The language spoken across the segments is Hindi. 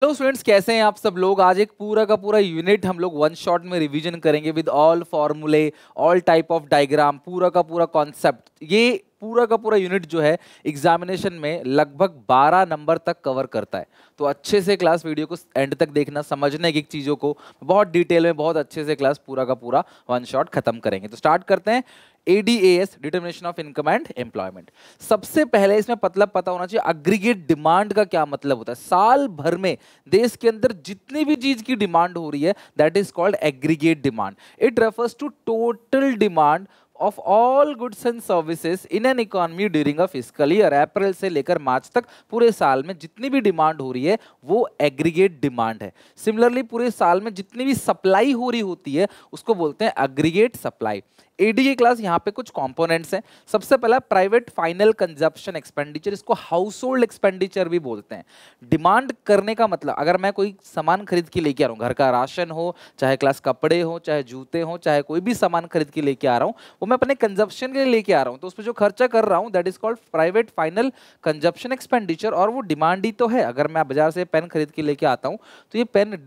हेलो स्टूडेंट्स, कैसे हैं आप सब लोग। आज एक पूरा का पूरा यूनिट हम लोग वन शॉट में रिवीजन करेंगे विद ऑल फॉर्मूले, ऑल टाइप ऑफ डायग्राम, पूरा का पूरा कॉन्सेप्ट। ये पूरा का पूरा यूनिट जो है एग्जामिनेशन में लगभग 12 नंबर तक कवर करता है। तो अच्छे से क्लास वीडियो को एंड तक देखना, समझने की चीज़ों को बहुत डिटेल में, बहुत अच्छे से क्लास पूरा का पूरा वन शॉट खत्म करेंगे। तो स्टार्ट करते हैं। ADAS, determination of income and employment. सबसे पहले इसमें मतलब पता होना चाहिए अग्रीगेट डिमांड का क्या मतलब होता है। साल भर में देश के अंदर जितनी भी चीज की डिमांड हो रही है, that is called aggregate demand. It refers to total demand of all goods and services in an economy during a fiscal year. अप्रैल से लेकर मार्च तक पूरे साल में जितनी भी डिमांड हो रही है वो एग्रीगेट डिमांड है। सिमिलरली पूरे साल में जितनी भी सप्लाई हो रही होती है उसको बोलते हैं एग्रीगेट सप्लाई। एडी की क्लास यहाँ पे कुछ कंपोनेंट्स हैं। सबसे पहला प्राइवेट फाइनल कंजप्शन एक्सपेंडिचर, इसको हाउस होल्ड एक्सपेंडिचर भी बोलते हैं। डिमांड करने का मतलब, अगर मैं कोई सामान खरीद के लेके आ रहा हूँ, घर का राशन हो, चाहे क्लास कपड़े हो, चाहे जूते हो, चाहे कोई भी सामान खरीद के लेके आ रहा हूँ, वो मैं अपने कंजप्शन के लिए लेके आ रहा हूँ, तो उस पर जो खर्चा कर रहा हूँ that is called private final consumption expenditure. और वो डिमांड ही तो है। अगर मैं बाजार से पेन खरीद के लेके आता हूँ तो ये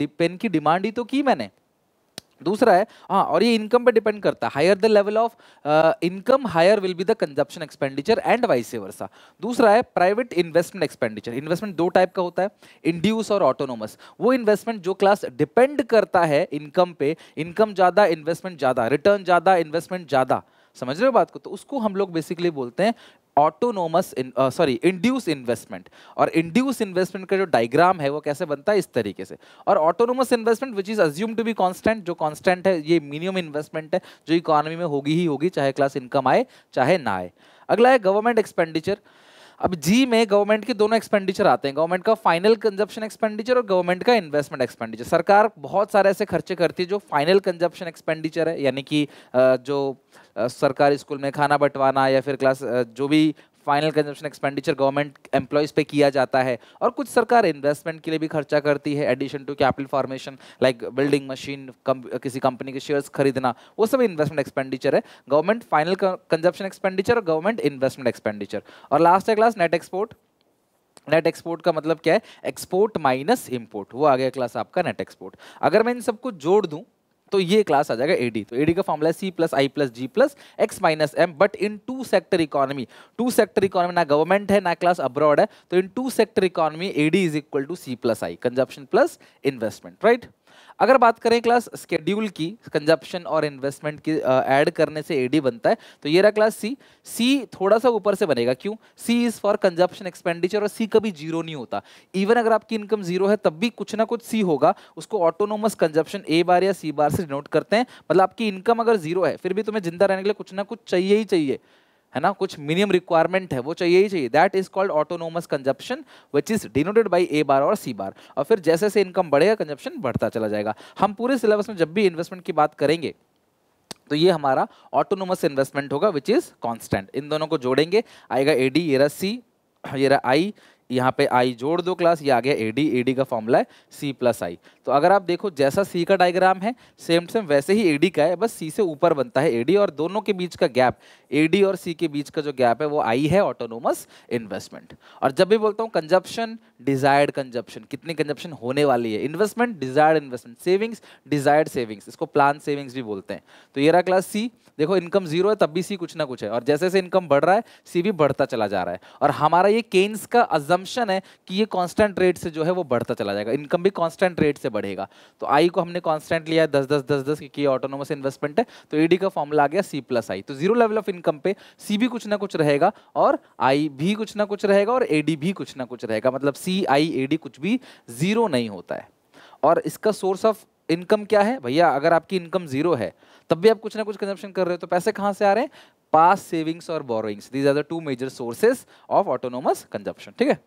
पेन की डिमांड ही तो की मैंने। दूसरा है, हाँ, और ये इनकम पे डिपेंड करता है। Higher the level of income, higher will be the consumption expenditure and vice versa. दूसरा है प्राइवेट इन्वेस्टमेंट एक्सपेंडिचर। इन्वेस्टमेंट दो टाइप का होता है, इंड्यूस और ऑटोनोमस। वो इन्वेस्टमेंट जो क्लास डिपेंड करता है इनकम पे, इनकम ज्यादा इन्वेस्टमेंट ज्यादा, रिटर्न ज्यादा इन्वेस्टमेंट ज्यादा, समझ रहे हो बात को, तो उसको हम लोग बेसिकली बोलते हैं ऑटोनोमस इंड्यूस इन्वेस्टमेंट। और इंड्यूस इन्वेस्टमेंट का जो डायग्राम है वो कैसे बनता है, इस तरीके से। और autonomous investment which is assume to be constant, जो कांस्टेंट है, ये मिनिमम इन्वेस्टमेंट है जो इकोनॉमी में होगी ही होगी, चाहे क्लास इनकम आए चाहे ना आए। अगला है गवर्नमेंट एक्सपेंडिचर। अब जी में गवर्नमेंट के दोनों एक्सपेंडिचर आते हैं, गवर्नमेंट का फाइनल कंजप्शन एक्सपेंडिचर और गवर्नमेंट का इन्वेस्टमेंट एक्सपेंडिचर। सरकार बहुत सारे ऐसे खर्चे करती है जो फाइनल कंजप्शन एक्सपेंडिचर है, यानी कि जो सरकारी स्कूल में खाना बंटवाना, या फिर क्लास जो भी final consumption expenditure government employees पे किया जाता है। और कुछ सरकार इन्वेस्टमेंट के लिए भी खर्चा करती है, addition to capital formation like building machine, किसी कंपनी के शेयर्स खरीदना, वो सब इन्वेस्टमेंट एक्सपेंडिचर है। गवर्नमेंट फाइनल कंजप्शन एक्सपेंडिचर और गवर्नमेंट इन्वेस्टमेंट एक्सपेंडिचर। और लास्ट है class net export. Net export का मतलब क्या है, एक्सपोर्ट माइनस इंपोर्ट, वो आ गया क्लास आपका नेट एक्सपोर्ट। अगर मैं इन सबको जोड़ दूं तो ये क्लास आ जाएगा एडी। तो एडी का फॉर्मूला है C plus I plus G plus X minus M, but in two sector economy. Two sector economy ना गवर्नमेंट है ना क्लास अब्रॉड है, तो in two sector economy AD is equal to C plus I, consumption plus investment, right. अगर बात करें क्लास स्केड्यूल की, कंजप्शन और इन्वेस्टमेंट की ऐड करने से एडी बनता है, तो ये रहा क्लास सी। सी थोड़ा सा ऊपर से बनेगा, क्यों, सी इज फॉर कंजप्शन एक्सपेंडिचर, और सी कभी जीरो नहीं होता। इवन अगर आपकी इनकम जीरो है तब भी कुछ ना कुछ सी होगा, उसको ऑटोनोमस कंजप्शन ए बार या सी बार से डिनोट करते हैं। मतलब आपकी इनकम अगर जीरो है फिर भी तुम्हें जिंदा रहने के लिए कुछ ना कुछ चाहिए ही चाहिए, है ना, कुछ मिनिमम रिक्वायरमेंट है वो चाहिए ही चाहिए। That is called autonomous consumption which is denoted by a bar और सी बार। और फिर जैसे जैसे इनकम बढ़ेगा कंजप्शन बढ़ता चला जाएगा। हम पूरे सिलेबस में जब भी इन्वेस्टमेंट की बात करेंगे तो ये हमारा ऑटोनोमस इन्वेस्टमेंट होगा विच इज कांस्टेंट। इन दोनों को जोड़ेंगे आएगा एडी, ये रहा सी, ये रहा आई, यहाँ पे आई जोड़ दो क्लास, ये आ गया एडी। एडी का फॉर्मूला है सी प्लस आई। तो अगर आप देखो जैसा सी का डायग्राम है सेम सेम वैसे ही एडी का है, बस सी से ऊपर बनता है एडी, और दोनों के बीच का गैप, एडी और सी के बीच का जो गैप है वो आई है ऑटोनोमस इन्वेस्टमेंट। और जब भी बोलता हूँ कंजप्शन, डिजायर्ड कंजप्शन, कितनी कंजप्शन होने वाली है, investment desired investment, savings desired savings, इसको प्लान सेविंग्स भी बोलते हैं। तो ये रहा क्लास सी। देखो इनकम जीरो है तब भी सी कुछ ना कुछ है, और जैसे जैसे इनकम बढ़ रहा है सी भी बढ़ता चला जा रहा है। और हमारा ये केन्स का अजम्पशन है कि ये कांस्टेंट रेट से जो है वो बढ़ता चला जाएगा, इनकम भी कांस्टेंट रेट से बढ़ेगा। तो आई को हमने कांस्टेंट लिया है 10-10-10-10 क्योंकि ऑटोनोमस इन्वेस्टमेंट है। तो एडी का फॉर्मूला आ गया सी प्लस आई। तो जीरो लेवल ऑफ इनकम पे सी भी कुछ ना कुछ रहेगा, और आई भी कुछ ना कुछ रहेगा, और एडी भी कुछ ना कुछ रहेगा। मतलब सी आई एडी कुछ भी जीरो नहीं होता है। और इसका सोर्स ऑफ इनकम क्या है भैया, अगर आपकी इनकम जीरो है तब भी आप कुछ ना कुछ कंजप्शन कर रहे हो, तो पैसे कहां से आ रहे हैं, पास सेविंग्स और borrowings. These are the two major sources of autonomous consumption, ठीक है।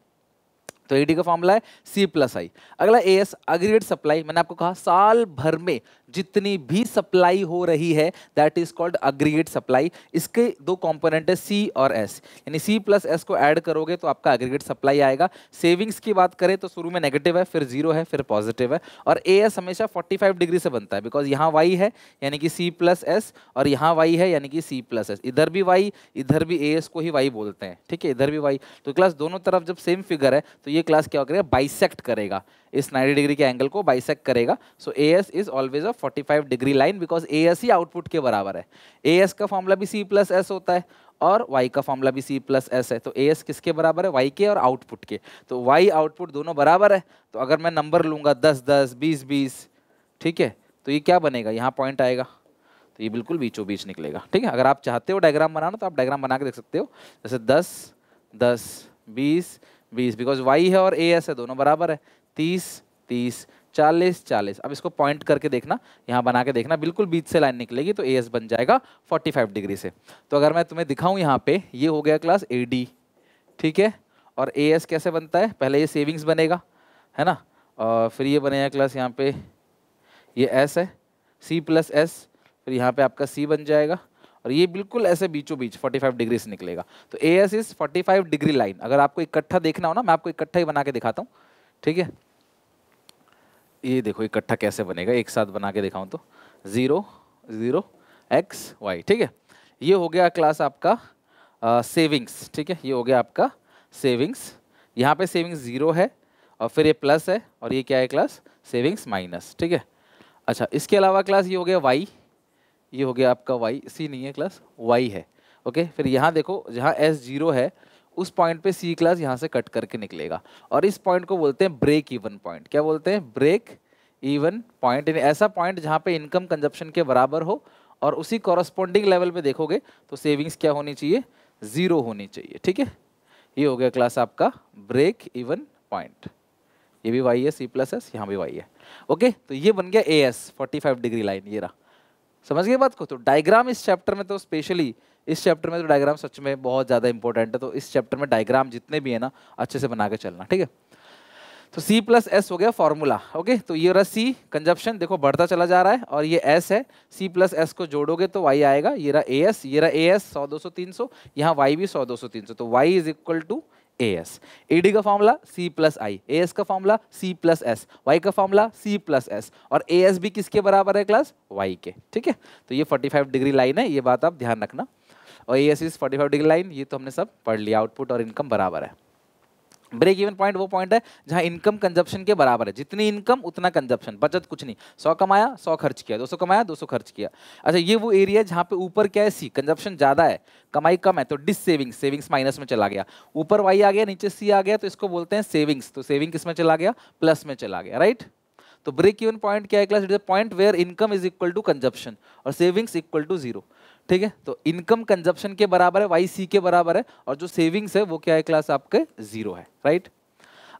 तो एडी का फॉर्मूला है सी प्लस आई। अगला एएस, एग्रीगेट सप्लाई। मैंने आपको कहा साल भर में जितनी भी सप्लाई हो रही है that is called aggregate supply. इसके दो कंपोनेंट है सी और एस, यानी सी प्लस एस को ऐड करोगे तो आपका एग्रीगेट सप्लाई आएगा। सेविंग्स की बात करें तो शुरू में नेगेटिव है, फिर जीरो है, फिर पॉजिटिव है। और ए एस हमेशा 45 डिग्री से बनता है, बिकॉज यहाँ वाई है यानी कि सी प्लस एस, और यहाँ वाई है यानी कि सी प्लस एस। इधर भी वाई, इधर भी ए एस को ही वाई बोलते हैं, ठीक है, इधर भी वाई। तो क्लास दोनों तरफ जब सेम फिगर है तो ये क्लास क्या करेगा, बाइसेक्ट करेगा, इस 90 डिग्री के एंगल को बाइसेक्ट करेगा। So A S is always a 45 degree line, because A S ही आउटपुट के बराबर है। ए एस का फॉर्मूला भी सी प्लस एस होता है और y का फॉर्मूला भी सी प्लस एस है। तो ए एस किसके बराबर है, y के और आउटपुट के। तो y आउटपुट दोनों बराबर है। तो अगर मैं नंबर लूंगा 10 10 20 20, ठीक है, तो ये क्या बनेगा, यहाँ पॉइंट आएगा, तो ये बिल्कुल बीचों बीच निकलेगा। ठीक है, अगर आप चाहते हो डायग्राम बनाना तो आप डायग्राम बना के देख सकते हो, जैसे 10 10 20 20, बिकॉज y है और ए एस है, दोनों बराबर है, 30 30 40 40। अब इसको पॉइंट करके देखना, यहाँ बना के देखना, बिल्कुल बीच से लाइन निकलेगी तो ए एस बन जाएगा 45 डिग्री से। तो अगर मैं तुम्हें दिखाऊं यहाँ पे, ये हो गया क्लास ए डी, ठीक है, और ए एस कैसे बनता है, पहले ये सेविंग्स बनेगा, है ना, और फिर ये बनेगा क्लास यहाँ पे, ये एस है, सी प्लस एस, फिर यहाँ पे आपका सी बन जाएगा, और ये बिल्कुल ऐसे बीचों बीच 45 डिग्री से निकलेगा। तो ए एस इज 45 डिग्री लाइन। अगर आपको इकट्ठा देखना हो ना, मैं आपको इकट्ठा ही बना के दिखाता हूँ, ठीक है। ये देखो इकट्ठा कैसे बनेगा, एक साथ बना के दिखाऊं तो 0 0 x y, ठीक है। ये हो गया क्लास आपका सेविंग्स, ठीक है, ये हो गया आपका सेविंग्स। यहाँ पे सेविंग्स 0 है और फिर ये प्लस है, और ये क्या है क्लास, सेविंग्स माइनस, ठीक है। अच्छा, इसके अलावा क्लास ये हो गया y, ये हो गया आपका y, सी नहीं है क्लास, y है, ओके। फिर यहाँ देखो, जहाँ s 0 है उस पॉइंट पे सी क्लास यहाँ से कट करके निकलेगा, और इस पॉइंट को बोलते हैं ब्रेक इवन पॉइंट। क्या बोलते हैं, ब्रेक इवन पॉइंट, यानी ऐसा पॉइंट जहाँ पे इनकम कंजप्शन के बराबर हो, और उसी कॉरस्पॉन्डिंग लेवल पे देखोगे तो सेविंग्स क्या होनी चाहिए, 0 होनी चाहिए, ठीक है। ये हो गया क्लास आपका ब्रेक इवन पॉइंट। ये भी वाई है, सी प्लस एस, यहाँ भी वाई है, ओके। तो ये बन गया ए एस 45 डिग्री लाइन, ये रहा। समझ गए बात को। तो डायग्राम इस चैप्टर में, तो स्पेशली इस चैप्टर में तो डायग्राम सच में बहुत ज़्यादा इंपॉर्टेंट है। तो इस चैप्टर में डायग्राम जितने भी है ना, अच्छे से बना के चलना, ठीक है। तो C प्लस एस हो गया फॉर्मूला, ओके। तो ये रहा C कंजप्शन, देखो बढ़ता चला जा रहा है, और ये S है, C प्लस एस को जोड़ोगे तो Y आएगा। ये रहा AS, ये रहा AS 100 200 300, यहाँ Y भी 100 200 300, तो Y is equal to AS। AD का formula C plus I, AS का formula C plus S, Y का फॉर्मूला C प्लस एस, और AS भी किसके बराबर है क्लास, Y के, ठीक है। तो ये 45 डिग्री लाइन है, ये बात आप ध्यान रखना। और AS इज 45 डिग्री लाइन, ये तो हमने सब पढ़ लिया, आउटपुट और इनकम बराबर है। ब्रेक इवन पॉइंट वो पॉइंट है जहां इनकम कंजप्शन के बराबर है, जितनी इनकम उतना कंजप्शन, बचत कुछ नहीं, 100 कमाया 100 खर्च किया, 200 कमाया 200 खर्च किया। अच्छा, ये वो एरिया है जहां पे ऊपर क्या है, सी कंजप्शन ज्यादा है, कमाई कम है, तो डिस सेविंग्स, सेविंग्स माइनस में चला गया, ऊपर वाई आ गया, नीचे सी आ गया, तो इसको बोलते हैं सेविंग्स। तो सेविंग किस में चला गया, प्लस में चला गया, राइट। तो ब्रेक इवन पॉइंट क्या है class, it is a point where income is equal to consumption और सेविंग्स इक्वल टू 0, ठीक है। तो इनकम कंजप्शन के बराबर है, वाई सी के बराबर है, और जो सेविंग्स है वो क्या है क्लास, आपके 0 है, राइट।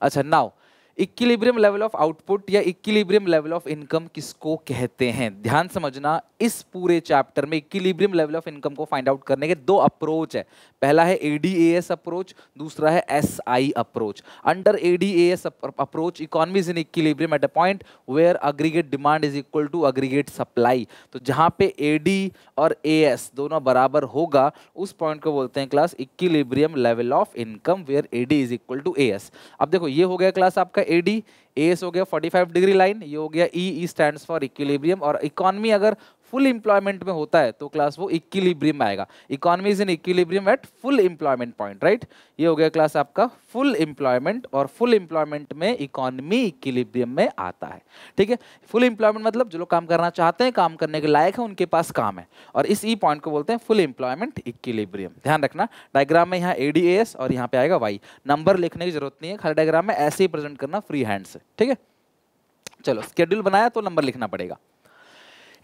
अच्छा, now equilibrium level of output या इक्विलिब्रियम लेवल ऑफ इनकम किसको कहते हैं, ध्यान समझना। इस पूरे चैप्टर में इक्विलिब्रियम लेवल ऑफ इनकम को फाइंड आउट करने के दो अप्रोच है। पहला है ADAS अप्रोच, दूसरा है SI approach. Under ADAS approach, economy is in equilibrium at a point where aggregate demand is equal to aggregate supply. तो जहां पे AD और AS दोनों बराबर होगा उस पॉइंट को बोलते हैं class equilibrium level of income where AD is equal to AS। अब देखो, ये हो गया क्लास आपका AD, AS हो गया 45 डिग्री लाइन, ये हो गया E स्टैंड्स फॉर इक्विलिब्रियम। और इकोनॉमी अगर फुल एम्प्लॉयमेंट में होता है तो क्लास वो इक्विलिब्रियम में आएगा। Economy is in equilibrium at full employment point, right. ये हो गया क्लास आपका फुल एम्प्लॉयमेंट, और फुल एम्प्लॉयमेंट में इकोनॉमी इक्विलिब्रियम में आता है, ठीक है। फुल एम्प्लॉयमेंट मतलब जो लोग काम करना चाहते हैं, काम करने के लायक है, उनके पास काम है, और इस ई पॉइंट को बोलते हैं फुल एम्प्लॉयमेंट इक्विलिब्रियम। ध्यान रखना, डायग्राम में यहाँ ADAS और यहाँ पे आएगा वाई, नंबर लिखने की जरूरत नहीं है, खाली डायग्राम में ऐसे ही प्रेजेंट करना फ्री हैंड से, ठीक है। चलो, स्केड्यूल बनाया तो नंबर लिखना पड़ेगा।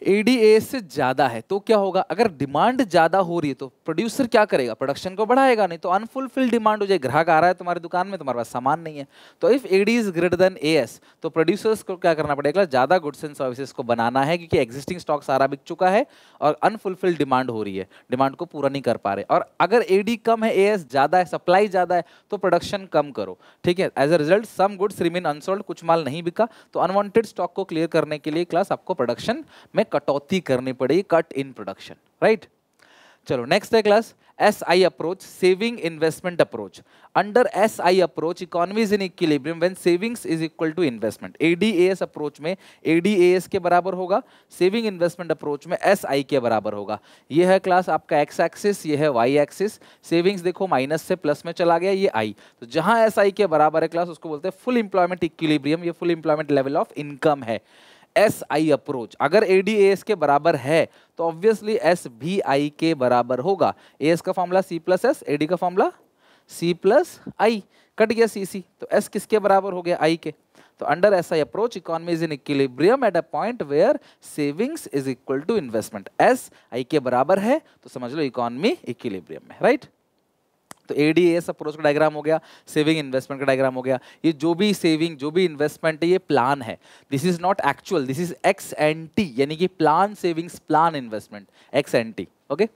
एडीएस से ज्यादा है तो क्या होगा, अगर डिमांड ज्यादा हो रही है तो प्रोड्यूसर क्या करेगा, प्रोडक्शन को बढ़ाएगा, नहीं तो अनफुलफिल्ड डिमांड हो जाए, ग्राहक आ रहा है तुम्हारी दुकान में, तुम्हारे पास सामान नहीं है। तो if AD is greater than AS तो प्रोड्यूसर्स को क्या करना पड़ेगा, ज्यादा गुड्स एंड सर्विसेज को बनाना है, क्योंकि एग्जिस्टिंग स्टॉक सारा बिक चुका है और अनफुलफिल्ड डिमांड हो रही है, डिमांड को पूरा नहीं कर पा रहे। और अगर एडी कम है, एएस ज्यादा है, सप्लाई ज्यादा है, तो प्रोडक्शन कम करो, ठीक है। As a result some goods remain unsold, कुछ माल नहीं बिका, तो अनवांटेड स्टॉक को क्लियर करने के लिए क्लास आपको प्रोडक्शन में कटौती करनी पड़ेगी, कट इन प्रोडक्शन, राइट। चलो नेक्स्ट है class SI approach, saving investment approach. Under SI approach economy is in equilibrium when savings is equal to investment. ADAS approach में ADAS के बराबर होगा, सेविंग इन्वेस्टमेंट अप्रोच में SI के बराबर होगा। ये है क्लास आपका एक्स एक्सिस, ये है वाई एक्सिस। सेविंग्स देखो माइनस से प्लस में चला गया, ये I, तो जहां SI के बराबर है क्लास उसको बोलते हैं फुल इंप्लॉयमेंट इक्विलिब्रियम, ये full employment level of income है। SI अप्रोच अगर ADAS के बराबर है तो ऑब्वियसली SBI के बराबर होगा। AS का formula C plus S, AD का फॉर्मूला C प्लस आई, कट गया CC, तो S किसके बराबर हो गया, I के। तो under SI approach economy is in equilibrium at a point where savings is equal to investment. S I के बराबर है तो समझ लो इकोनॉमी इक्विलिब्रियम में, राइट। तो ADAS अप्रोच का डायग्राम हो गया, सेविंग इन्वेस्टमेंट का डायग्राम हो गया। ये जो भी सेविंग जो भी इन्वेस्टमेंट है ये प्लान है, this is not actual, this is x and T, यानी कि plan savings plan investment, x and T, okay.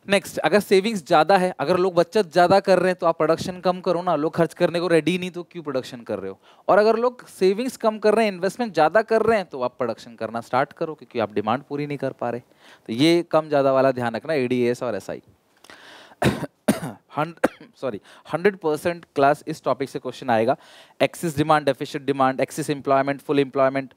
Next, अगर सेविंग्स ज्यादा है, अगर लोग बचत ज्यादा कर रहे हैं तो आप प्रोडक्शन कम करो ना, लोग खर्च करने को रेडी नहीं तो क्यों प्रोडक्शन कर रहे हो। और अगर लोग सेविंग्स कम कर रहे हैं, इन्वेस्टमेंट ज्यादा कर रहे हैं तो आप प्रोडक्शन करना स्टार्ट करो, क्योंकि आप डिमांड पूरी नहीं कर पा रहे। तो ये कम ज्यादा वाला ध्यान रखना, ADAS और SI। सॉरी 100% क्लास इस टॉपिक से क्वेश्चन आएगा। Axis demand, deficit demand, axis employment, full employment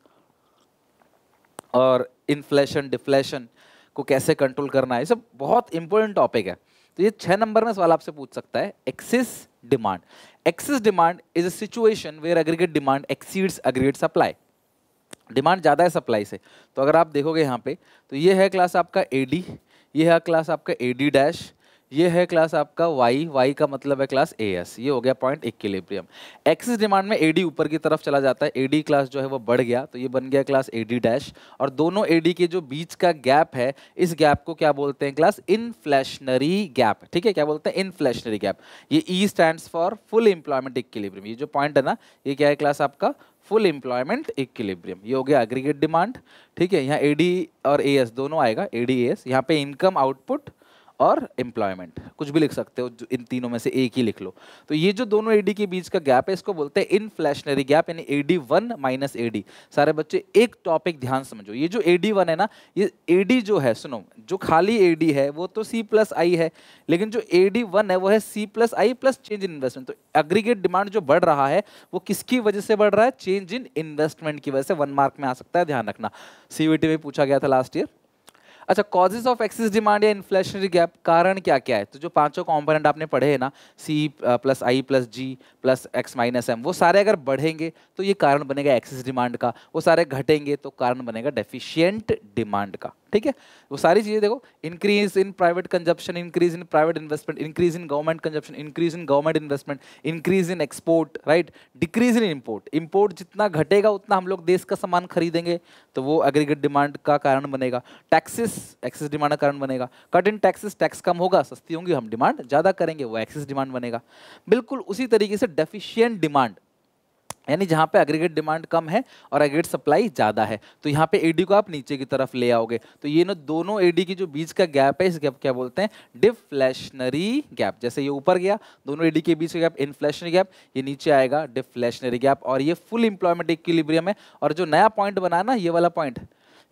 और इन्फ्लेशन डिफ्लेशन को कैसे कंट्रोल करना है, ये सब बहुत इंपॉर्टेंट टॉपिक है। तो ये 6 नंबर में सवाल आपसे पूछ सकता है। Excess demand, excess demand is a situation where aggregate demand exceeds aggregate supply. Demand ज्यादा है सप्लाई से, तो अगर आप देखोगे यहाँ पे तो ये है क्लास आपका AD, ये है क्लास आपका AD डैश, ये है क्लास आपका Y का मतलब है क्लास AS, ये हो गया पॉइंट इक्विलिब्रियम। एक्सिस डिमांड में AD ऊपर की तरफ चला जाता है, AD क्लास जो है वो बढ़ गया, तो ये बन गया क्लास AD डैश, और दोनों AD के जो बीच का गैप है, इस गैप को क्या बोलते हैं क्लास, इन्फ्लेशनरी गैप, ठीक है। क्या बोलते हैं, इन्फ्लेशनरी गैप। ये E stands for full employment equilibrium, ये जो पॉइंट है ना, ये क्या है क्लास आपका फुल एम्प्लॉयमेंट इक्विलिब्रियम। ये हो गया एग्रीगेट डिमांड, ठीक है। यहाँ AD और AS दोनों आएगा, ADAS, यहाँ पे इनकम आउटपुट और एम्प्लॉयमेंट, कुछ भी लिख सकते हो, इन तीनों में से एक ही लिख लो। तो ये जो दोनों AD के बीच का गैप है इसको बोलते हैं इन्फ्लेशनरी गैप, यानी AD1 माइनस AD। सारे बच्चे एक टॉपिक ध्यान समझो, ये जो AD1 है ना, ये AD जो है, सुनो, जो खाली AD है वो तो C प्लस आई है, लेकिन जो AD1 है वो है C plus I plus change in investment. तो एग्रीगेट डिमांड जो बढ़ रहा है वो किसकी वजह से बढ़ रहा है, चेंज इन इन्वेस्टमेंट की वजह से। 1 मार्क में आ सकता है, ध्यान रखना, CVT में पूछा गया था लास्ट ईयर। अच्छा, कॉजेज ऑफ एक्सिस डिमांड या इन्फ्लेशनरी गैप, कारण क्या क्या है। तो जो 5 कंपोनेंट आपने पढ़े हैं ना, C plus I plus G plus X minus M, वो सारे अगर बढ़ेंगे तो ये कारण बनेगा एक्सिस डिमांड का, वो सारे घटेंगे तो कारण बनेगा डेफिशिएंट डिमांड का, ठीक है। वो सारी चीजें देखो, increase in private consumption, increase in private investment, increase in government consumption, increase in government investment, increase in export, right, decrease in import. Import जितना घटेगा उतना हम लोग देश का सामान खरीदेंगे, तो वो एग्रीगेट डिमांड का कारण बनेगा। टैक्सेस एक्सिस डिमांड का कारण बनेगा। कट इन टैक्सेस, टैक्स कम होगा, सस्ती होंगी, हम डिमांड ज्यादा करेंगे, वो एक्सिस डिमांड बनेगा। बिल्कुल उसी तरीके से डेफिशिएंट डिमांड, यानी जहां पे एग्रीगेट डिमांड कम है और एग्रीगेट सप्लाई ज्यादा है, तो यहाँ पे AD को आप नीचे की तरफ ले आओगे, तो ये ना दोनों AD की जो बीच का गैप है, इस गैप क्या बोलते हैं, डिफ्लेशनरी गैप। जैसे ये ऊपर गया, दोनों AD के बीच का गैप इन्फ्लेशनरी गैप, ये नीचे आएगा डिफ्लेशनरी गैप, और ये फुल एम्प्लॉयमेंट इक्विलिब्रियम है। और जो नया पॉइंट बना ना, ये वाला पॉइंट,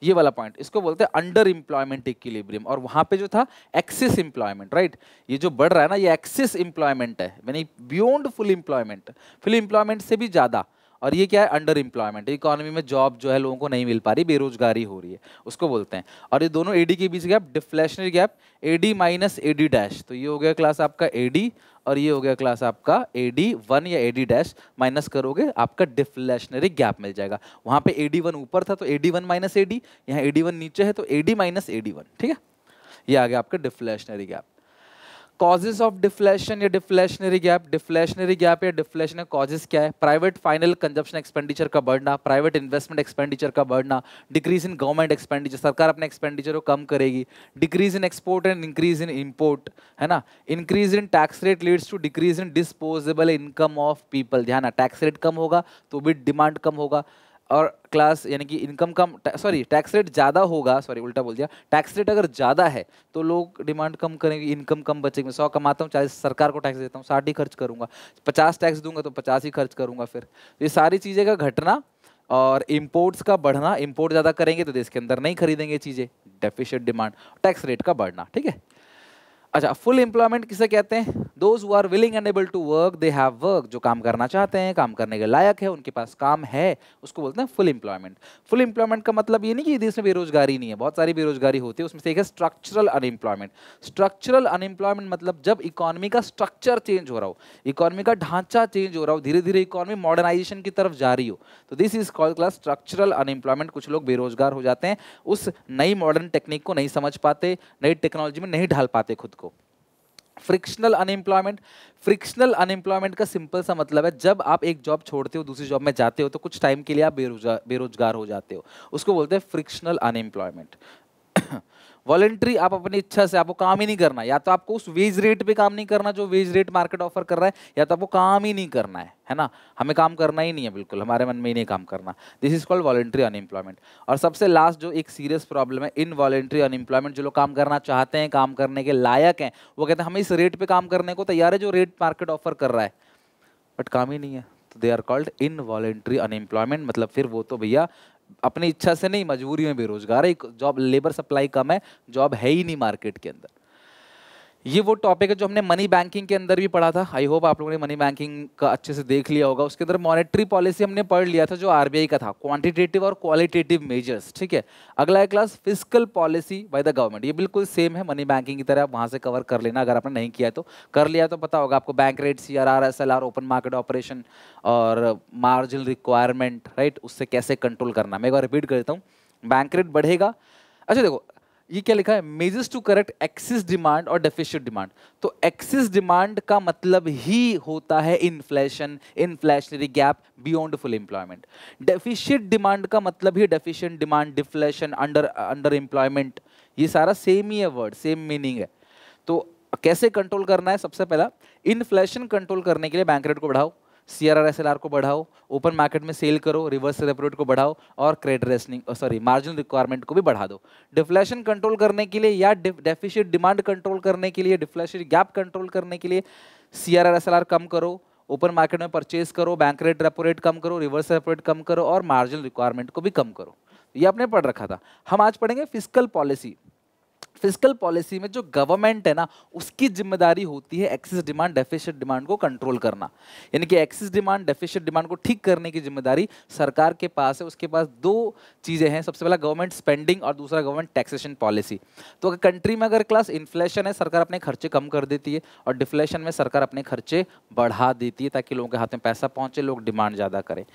ये वाला पॉइंट, इसको बोलते हैं अंडर एम्प्लॉयमेंट इक्विलिब्रियम। और वहां पे जो था एक्सिस एम्प्लॉयमेंट, राइट, ये जो बढ़ रहा है ना, ये एक्सिस एम्प्लॉयमेंट है, यानी beyond full employment, full employment से भी ज्यादा। और ये क्या है, अंडर एम्प्लॉयमेंट, इकोनॉमी में जॉब जो है लोगों को नहीं मिल पा रही, बेरोजगारी हो रही है, उसको बोलते हैं। और ये दोनों AD के बीच gap deflationary gap, AD minus AD dash, तो ये हो गया क्लास आपका AD, और ये हो गया क्लास आपका AD1 या AD डैश, माइनस करोगे आपका डिफ्लेशनरी गैप मिल जाएगा। वहां पे AD1 ऊपर था तो AD1 माइनस AD, यहाँ AD1 नीचे है तो AD माइनस AD1, ठीक है। ये आ गया आपका deflationary gap. Causes of deflation या डिफ्लेशनरी गैप या डिफ्लेशन कॉजेज क्या है? प्राइवेट फाइनल कंजप्शन एक्सपेंडिचर का बढ़ना, प्राइवेट इन्वेस्टमेंट एक्सपेंडिचर का बढ़ना, डिक्रीज इन गवर्नमेंट एक्सपेंडिचर, सरकार अपने एक्सपेंडिचर को कम करेगी, decrease in export and increase in import, है ना, increase in tax rate leads to decrease in disposable income of people. ध्यान है, टैक्स रेट कम होगा तो भी डिमांड कम होगा, और क्लास यानी कि इनकम कम, सॉरी टैक्स रेट ज़्यादा होगा, सॉरी उल्टा बोल दिया, टैक्स रेट अगर ज़्यादा है तो लोग डिमांड कम करेंगे, इनकम कम बचेगी। 100 कमाता हूँ, 40 सरकार को टैक्स देता हूँ, 60 ही खर्च करूँगा, 50 टैक्स दूंगा तो 50 ही खर्च करूँगा। फिर ये सारी चीज़ें का घटना और इम्पोर्ट्स का बढ़ना, इम्पोर्ट ज़्यादा करेंगे तो देश के अंदर नहीं खरीदेंगे चीज़ें, डेफिशिट डिमांड, टैक्स रेट का बढ़ना। ठीक है, अच्छा, फुल एम्प्लॉयमेंट किसे कहते हैं? Those who are willing and able to work, they have work, जो काम करना चाहते हैं, काम करने के लायक है, उनके पास काम है, उसको बोलते हैं फुल एम्प्लॉयमेंट। फुल एम्प्लॉयमेंट का मतलब ये नहीं कि देश में बेरोजगारी नहीं है, बहुत सारी बेरोजगारी होती है, उसमें से एक है स्ट्रक्चरल अनएम्प्लॉयमेंट। स्ट्रक्चरल अनएम्प्लॉयमेंट मतलब जब इकोनॉमी का स्ट्रक्चर चेंज हो रहा हो, इकोनॉमी का ढांचा चेंज हो रहा हो, धीरे धीरे इकोनॉमी मॉडर्नाइजेशन की तरफ जा रही हो, तो this is called class structural unemployment. कुछ लोग बेरोजगार हो जाते हैं, उस नई मॉडर्न टेक्निक को नहीं समझ पाते, नई टेक्नोलॉजी में नहीं ढाल पाते खुद को। फ्रिक्शनल अनएम्प्लॉयमेंट, फ्रिक्शनल अनएम्प्लॉयमेंट का सिंपल सा मतलब है जब आप एक जॉब छोड़ते हो दूसरी जॉब में जाते हो तो कुछ टाइम के लिए आप बेरोजगार हो जाते हो, उसको बोलते हैं फ्रिक्शनल अनएम्प्लॉयमेंट। वॉलंटरी, आप अपनी इच्छा से, आपको काम ही नहीं करना, या तो आपको उस वेज रेट पे काम नहीं करना जो वेज रेट मार्केट ऑफर कर रहा है, या तो आपको काम ही नहीं करना है ना, हमें काम करना ही नहीं है, बिल्कुल हमारे मन में ही नहीं काम करना, this is called voluntary unemployment. और सबसे लास्ट जो एक सीरियस प्रॉब्लम है, इनवॉलंटरी अनएम्प्लॉयमेंट, जो लोग काम करना चाहते हैं, काम करने के लायक हैं, वो कहते हैं हम इस रेट पे काम करने को तैयार है जो रेट मार्केट ऑफर कर रहा है, बट काम ही नहीं है, तो they are called involuntary unemployment. मतलब फिर वो तो भैया अपनी इच्छा से नहीं, मजबूरी में बेरोजगार है, जॉब लेबर सप्लाई कम है, जॉब है ही नहीं मार्केट के अंदर। ये वो टॉपिक है जो हमने मनी बैंकिंग के अंदर भी पढ़ा था। आई होप आप लोगों ने मनी बैंकिंग का अच्छे से देख लिया होगा। उसके अंदर मॉनेटरी पॉलिसी हमने पढ़ लिया था जो आरबीआई का था, क्वांटिटेटिव और क्वालिटेटिव मेजर्स। ठीक है, अगला है class fiscal policy by the government. ये बिल्कुल सेम है मनी बैंकिंग की तरह, आप वहां से कवर कर लेना, अगर आपने नहीं किया तो। कर लिया तो पता होगा आपको bank rate, CRR, SLR, open market operation और मार्जिनल रिक्वायरमेंट, राइट, उससे कैसे कंट्रोल करना। मैं एक बार रिपीट कर देता हूँ, बैंक रेट बढ़ेगा। अच्छा देखो, ये क्या लिखा है, measures to correct excess demand और डेफिशिट डिमांड। तो एक्सेस डिमांड का मतलब ही होता है inflation, inflationary gap beyond full employment. Deficit demand का मतलब ही deficient demand, deflation, under employment, ये सारा सेम ही है, वर्ड सेम मीनिंग है। तो कैसे कंट्रोल करना है? सबसे पहला, इन्फ्लेशन कंट्रोल करने के लिए बैंक रेट को बढ़ाओ, सीआरआर एसएलआर को बढ़ाओ, ओपन मार्केट में सेल करो, रिवर्स रेपो रेट को बढ़ाओ और क्रेडिट रेशनिंग मार्जिनल रिक्वायरमेंट को भी बढ़ा दो। डिफ्लेशन कंट्रोल करने के लिए या डेफिशिट डिमांड कंट्रोल करने के लिए, डिफ्लेशन गैप कंट्रोल करने के लिए सीआरआर एसएलआर कम करो, ओपन मार्केट में परचेज करो, बैंक रेट रेपो रेट कम करो, रिवर्स रेपो रेट कम करो और मार्जिनल रिक्वायरमेंट को भी कम करो। ये आपने पढ़ रखा था। हम आज पढ़ेंगे फिस्कल पॉलिसी। फिस्कल पॉलिसी में जो गवर्नमेंट है ना, उसकी जिम्मेदारी होती है एक्सेस डिमांड, डेफिशिट डिमांड को कंट्रोल करना। यानी कि एक्सेस डिमांड, डेफिशिट डिमांड को ठीक करने की जिम्मेदारी सरकार के पास है। उसके पास दो चीजें हैं, सबसे पहला गवर्नमेंट स्पेंडिंग और दूसरा गवर्नमेंट टैक्सेशन पॉलिसी। तो कंट्री में अगर क्लास इन्फ्लेशन है, सरकार अपने खर्चे कम कर देती है, और डिफ्लेशन में सरकार अपने खर्चे बढ़ा देती है ताकि लोगों के हाथ में पैसा पहुंचे, लोग डिमांड ज्यादा करें।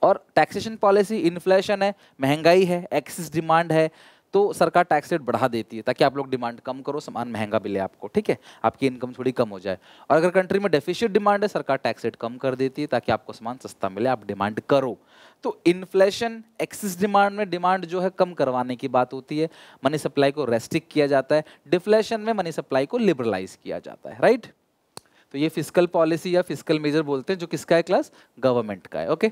और टैक्सेशन पॉलिसी, इन्फ्लेशन है, महंगाई है, एक्सेस डिमांड है, तो सरकार टैक्स रेट बढ़ा देती है ताकि आप लोग डिमांड कम करो, सामान महंगा मिले आपको, ठीक है, आपकी इनकम थोड़ी कम हो जाए। और अगर कंट्री में डेफिशिट डिमांड है, सरकार टैक्स रेट कम कर देती है ताकि आपको सामान सस्ता मिले, आप डिमांड करो। तो इन्फ्लेशन, एक्सेस डिमांड में डिमांड जो है कम करवाने की बात होती है, मनी सप्लाई को रेस्ट्रिक्ट किया जाता है। डिफ्लेशन में मनी सप्लाई को लिबरलाइज किया जाता है, राइट। तो ये फिस्कल पॉलिसी या फिस्कल मेजर बोलते हैं, जो किसका है क्लास? गवर्नमेंट का है, ओके।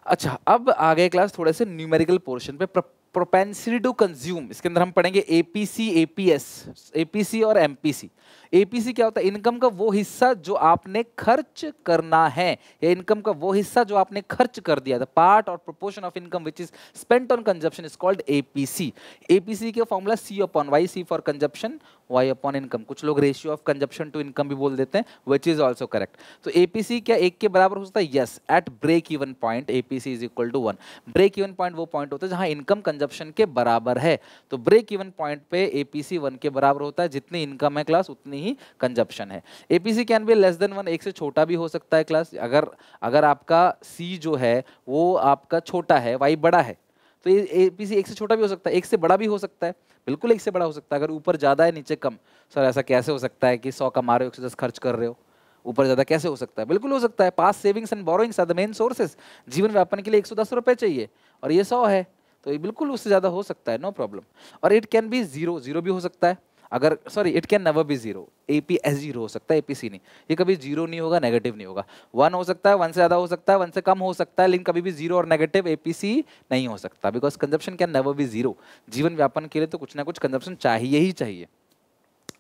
अच्छा, अब आ गए क्लास थोड़े से न्यूमेरिकल पोर्शन पे। प्रोपेंसिटी टू कंज्यूम, इसके अंदर हम पढ़ेंगे एपीसी, एपीएस, एपीसी और एमपीसी। एपीसी क्या होता है? इनकम का वो हिस्सा जो आपने खर्च करना है, या इनकम का वो हिस्सा जो आपने खर्च कर दिया था, पार्ट और proportion of income which is spent on consumption is called APC. APC के formula C upon Y, C for consumption, Y upon income. कुछ लोग ratio of consumption to income भी बोल देते हैं, विच इज ऑल्सो करेक्ट। तो एपीसी क्या एक के बराबर हो सकता है? Yes, at break even point APC is equal to 1। Break even point वो पॉइंट होता है जहां इनकम कंजप्शन के बराबर है। तो ब्रेक इवन पॉइंट पे एपीसी 1 के बराबर होता है, जितनी इनकम है क्लास उतनी ही कंजप्शन है। APC can be less than 1, एक से छोटा भी हो सकता है क्लास। अगर आपका सी जो है वो आपका छोटा है, वाई बड़ा है, तो ये एपीसी एक से छोटा भी हो सकता है, एक से बड़ा भी हो सकता है, बिल्कुल एक से बड़ा हो सकता है। अगर ऊपर ज़्यादा है नीचे कम, सर ऐसा कैसे हो सकता है कि 100 कमा रहे हो 110 खर्च कर रहे हो, ऊपर ज़्यादा कैसे हो सकता है? बिल्कुल हो सकता है। पास savings and borrowings are the main sources. जीवन व्यापन के लिए 110 रुपये चाहिए और ये 100 है, तो ये बिल्कुल उससे ज़्यादा हो सकता है, नो प्रॉब्लम। और it can be zero, zero भी हो सकता है। अगर sorry, it can never be zero, APS zero हो सकता है, एपीसी नहीं। ये कभी जीरो नहीं होगा, नेगेटिव नहीं होगा। 1 हो सकता है, 1 से ज़्यादा हो सकता है, 1 से कम हो सकता है, लेकिन कभी भी जीरो और नेगेटिव एपीसी नहीं हो सकता, because consumption can never be zero. जीवन व्यापन के लिए तो कुछ ना कुछ कंजप्शन चाहिए ही चाहिए।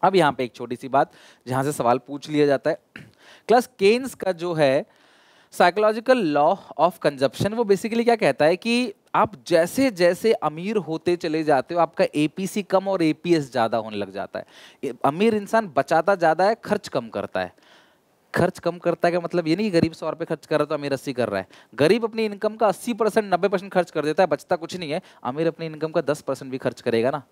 अब यहाँ पे एक छोटी सी बात जहाँ से सवाल पूछ लिया जाता है, क्लास केन्स का जो है साइकोलॉजिकल लॉ ऑफ कंजप्शन, वो बेसिकली क्या कहता है कि आप जैसे जैसे अमीर होते चले जाते हो आपका एपीसी कम और एपीएस ज़्यादा होने लग जाता है। अमीर इंसान बचाता ज़्यादा है, खर्च कम करता है। खर्च कम करता है का मतलब ये नहीं कि गरीब 100 रुपये खर्च कर रहा है तो अमीर 80 कर रहा है। गरीब अपनी इनकम का 80% 90% खर्च कर देता है, बचता कुछ नहीं है। अमीर अपनी इनकम का 10% भी खर्च करेगा ना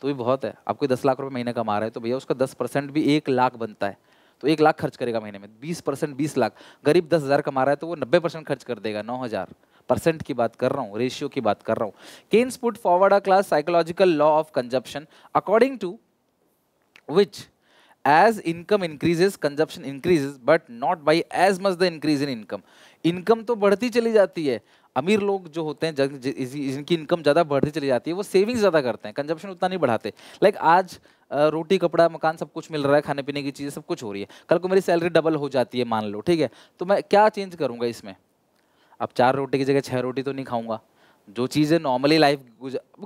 तो भी बहुत है। आप कोई 10 लाख रुपए महीने कमा रहे हैं तो भैया उसका 10% भी 1 लाख बनता है, तो 1 लाख खर्च करेगा महीने में। 20% 20 लाख। गरीब 10,000 कमा रहा है तो वो 90% खर्च कर देगा, 9,000। परसेंट की बात कर रहा हूँ, रेशियो की बात कर रहा हूँ। Keynes put forward a class psychological law of consumption according to which as income increases consumption increases but not by as much the increase in income। Income तो बढ़ती चली जाती है। अमीर लोग जो होते हैं जिनकी इनकम ज़्यादा बढ़ती चली जाती है वो सेविंग्स ज़्यादा करते हैं, कंजप्शन उतना नहीं बढ़ाते। लाइक आज रोटी कपड़ा मकान सब कुछ मिल रहा है, खाने पीने की चीज़ें सब कुछ हो रही है, कल को मेरी सैलरी डबल हो जाती है मान लो, ठीक है, तो मैं क्या चेंज करूँगा इसमें? अब 4 रोटी की जगह 6 रोटी तो नहीं खाऊंगा। जो चीज़ें नॉर्मली लाइफ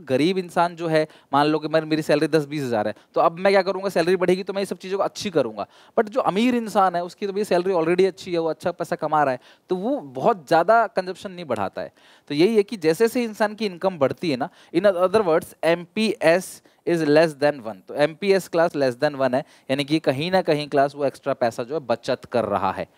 गरीब इंसान जो है, मान लो कि मेरी सैलरी 10-20 हज़ार है, तो अब मैं क्या करूंगा, सैलरी बढ़ेगी तो मैं ये सब चीज़ों को अच्छी करूंगा। बट जो अमीर इंसान है उसकी तो भाई सैलरी ऑलरेडी अच्छी है, वो अच्छा पैसा कमा रहा है, तो वो बहुत ज़्यादा कंजप्शन नहीं बढ़ाता है। तो यही है कि जैसे जैसे इंसान की इनकम बढ़ती है ना, in other words MPS is less than 1, तो एमपीएस क्लास लेस देन 1 है, यानी कि कहीं ना कहीं क्लास वो एक्स्ट्रा पैसा जो है बचत कर रहा है।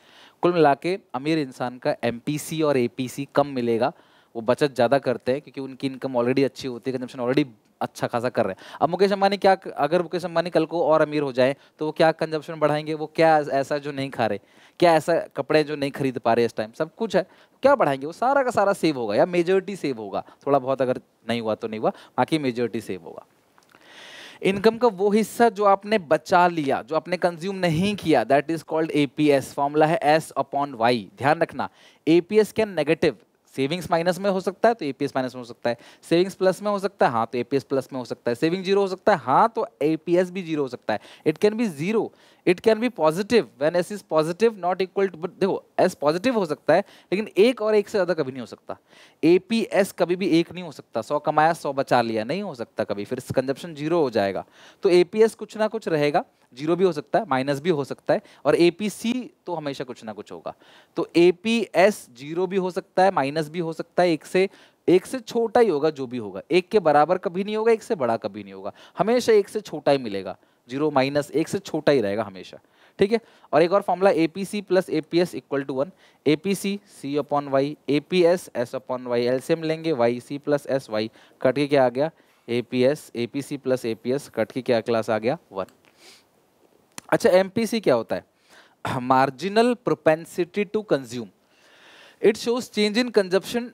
कुल मिला के अमीर इंसान का एमपीसी और एपीसी कम मिलेगा, वो बचत ज़्यादा करते हैं क्योंकि उनकी इनकम ऑलरेडी अच्छी होती है, कंजप्शन ऑलरेडी अच्छा खासा कर रहे हैं। अब मुकेश अंबानी क्या, अगर मुकेश अंबानी कल को और अमीर हो जाए तो वो क्या कंजप्शन बढ़ाएंगे? वो क्या ऐसा जो नहीं खा रहे, क्या ऐसा कपड़े जो नहीं खरीद पा रहे इस टाइम, सब कुछ है, क्या बढ़ाएंगे? वो सारा का सारा सेव होगा या मेजोरिटी सेव होगा, थोड़ा बहुत अगर नहीं हुआ तो नहीं हुआ, बाकी मेजोरिटी सेव होगा। इनकम का वो हिस्सा जो आपने बचा लिया, जो आपने कंज्यूम नहीं किया, that is called APS. Formula है एस अपॉन वाई। ध्यान रखना, APS can negative, savings minus में हो सकता है तो एपीएस माइनस में हो सकता है, सेविंग्स प्लस में हो सकता है हाँ तो एपीएस प्लस में हो सकता है, सेविंग जीरो हो सकता है हाँ तो एपीएस भी जीरो हो सकता है। It can be zero, it can be positive when S is positive not equal to, देखो एस पॉजिटिव हो सकता है लेकिन एक और एक से ज्यादा कभी नहीं हो सकता। एपीएस कभी भी एक नहीं हो सकता, 100 कमाया 100 बचा लिया, नहीं हो सकता कभी, फिर कंजप्शन जीरो हो जाएगा। तो एपीएस कुछ ना कुछ रहेगा, जीरो भी हो सकता है, माइनस भी हो सकता है, और एपीसी तो हमेशा कुछ ना कुछ होगा। तो एपीएस जीरो भी हो सकता है, माइनस भी हो सकता है, एक से छोटा ही होगा जो भी होगा, एक के बराबर कभी नहीं होगा, एक से बड़ा कभी नहीं होगा, हमेशा एक से छोटा ही मिलेगा। जीरो माइनस एक से छोटा ही रहेगा हमेशा, ठीक है। और एक और formula APC plus APS equal to 1, APC C upon Y, APS S upon Y, LCM लेंगे Y C plus S, Y cut के क्या आ गया, APS, APC plus APS cut के क्या क्लास आ गया, 1। अच्छा, एमपीसी क्या होता है? Marginal propensity to consume, it shows change in consumption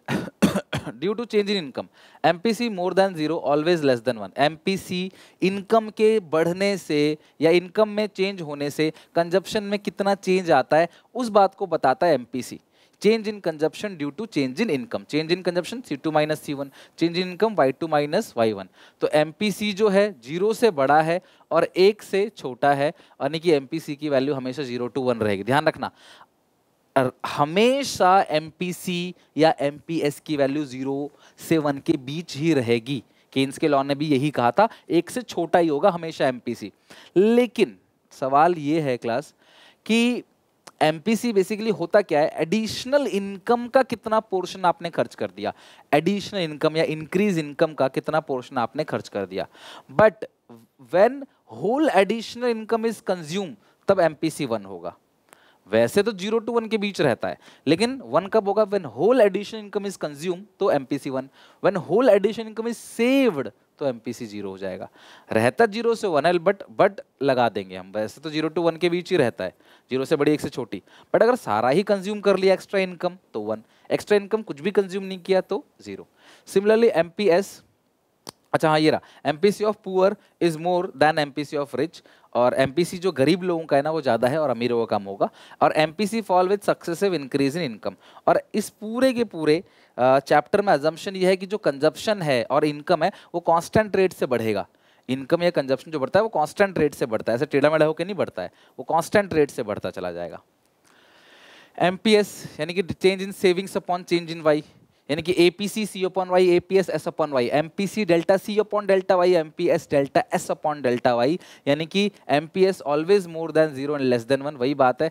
due to change in income. MPC more than 0 always less than 1। MPC income के बढ़ने से या इनकम में चेंज होने से कंजप्शन में कितना चेंज आता है उस बात को बताता है MPC. Change in consumption due to change in income, change in consumption C2 minus C1, change in income Y2 minus Y1। तो एमपीसी जो है 0 से बड़ा है और 1 से छोटा है, यानी कि एमपीसी की वैल्यू हमेशा 0 to 1 रहेगी। ध्यान रखना, हमेशा एमपीसी या एमपीएस की वैल्यू 0 से 1 के बीच ही रहेगी। केन्स के लॉ ने भी यही कहा था, 1 से छोटा ही होगा हमेशा एमपीसी। लेकिन सवाल ये है क्लास कि एमपीसी बेसिकली होता क्या है? एडिशनल इनकम का कितना पोर्शन आपने खर्च कर दिया, एडिशनल इनकम या इंक्रीज इनकम का कितना पोर्शन आपने खर्च कर दिया। But when whole additional income is consume तब एमपीसी 1 होगा। वैसे तो 0 to 1 के बीच रहता है, लेकिन 1 कब होगा? When whole additional income is consume तो MPC 1, when whole additional income is saved तो एमपीसी 0 हो जाएगा। रहता 0 से 1 है, बट लगा देंगे हम, वैसे तो 0 to 1 के बीच ही रहता है, 0 से बड़ी 1 से छोटी। बट अगर सारा ही कंज्यूम कर लिया एक्स्ट्रा इनकम तो 1, एक्स्ट्रा इनकम कुछ भी कंज्यूम नहीं किया तो 0। सिमिलरली एमपीएस, अच्छा हाँ ये रहा, MPC of poor is more than MPC of rich, और एमपीसी जो गरीब लोगों का है ना वो ज़्यादा है और अमीरों का कम होगा। और MPC fall with successive increase in income. और इस पूरे के पूरे चैप्टर में अजम्पशन ये है कि जो कंजप्शन है और इनकम है वो कांस्टेंट रेट से बढ़ेगा। इनकम या कंजप्शन जो बढ़ता है वो कांस्टेंट रेट से बढ़ता है, ऐसे टेढ़ा मेढ़ा होकर नहीं बढ़ता है, वो कांस्टेंट रेट से बढ़ता चला जाएगा। एमपीएस यानी कि change in savings upon change in Y, यानी कि APC C upon Y, APS S upon Y, MPC delta C upon delta Y, MPS delta S upon delta Y, यानी कि MPS always more than 0 and less than 1, वही बात है,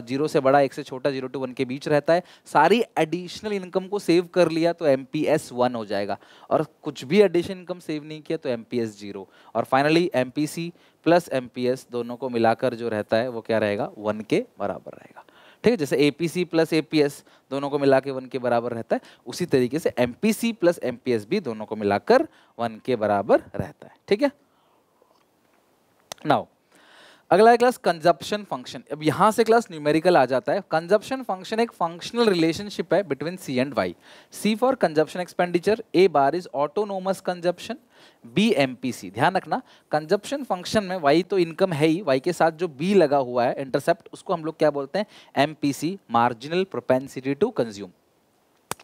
0 से बड़ा 1 से छोटा 0 to 1 के बीच रहता है। सारी एडिशनल इनकम को सेव कर लिया तो एमपीएस 1 हो जाएगा, और कुछ भी एडिशनल इनकम सेव नहीं किया तो एमपीएस 0। और फाइनली एमपीसी प्लस एमपीएस दोनों को मिलाकर जो रहता है वो क्या रहेगा, 1 के बराबर रहेगा। ठीक है, जैसे एपीसी प्लस एपीएस दोनों को मिलाकर 1 के बराबर रहता है, उसी तरीके से एमपीसी प्लस एमपीएस भी दोनों को मिलाकर 1 के बराबर रहता है। ठीक है, नाउ अगला है क्लास कंजप्शन फंक्शन। अब यहाँ से क्लास न्यूमेरिकल आ जाता है। कंजप्शन फंक्शन एक फंक्शनल रिलेशनशिप है between C and Y. C for consumption expenditure, A bar is autonomous consumption, B MPC. ध्यान रखना कंजप्शन फंक्शन में वाई तो इनकम है ही, वाई के साथ जो बी लगा हुआ है इंटरसेप्ट, उसको हम लोग क्या बोलते हैं, MPC, marginal propensity to consume.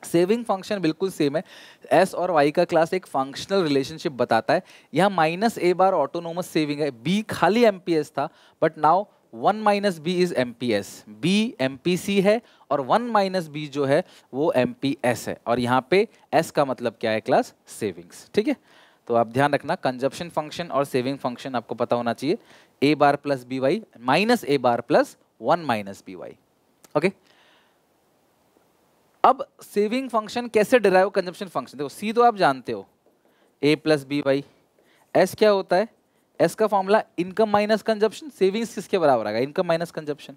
Saving function बिल्कुल सेम है, एस और वाई का क्लास एक फंक्शनल रिलेशनशिप बताता है। यहाँ minus A bar autonomous saving है, बी खाली एमपीएस था, but now 1 minus B is MPS, B MPC है और 1 माइनस बी जो है वो एमपीएस है, और यहाँ पे एस का मतलब क्या है क्लास, सेविंग्स। ठीक है, तो आप ध्यान रखना कंजप्शन फंक्शन और सेविंग फंक्शन आपको पता होना चाहिए, A bar plus B Y minus A bar plus 1 minus B Y. Okay, अब सेविंग फंक्शन कैसे डिराइव कंजप्शन फंक्शन, देखो सी तो आप जानते हो, A plus B Y, S क्या होता है, एस का formula income minus consumption, savings किसके बराबर आएगा, इनकम माइनस कंजप्शन।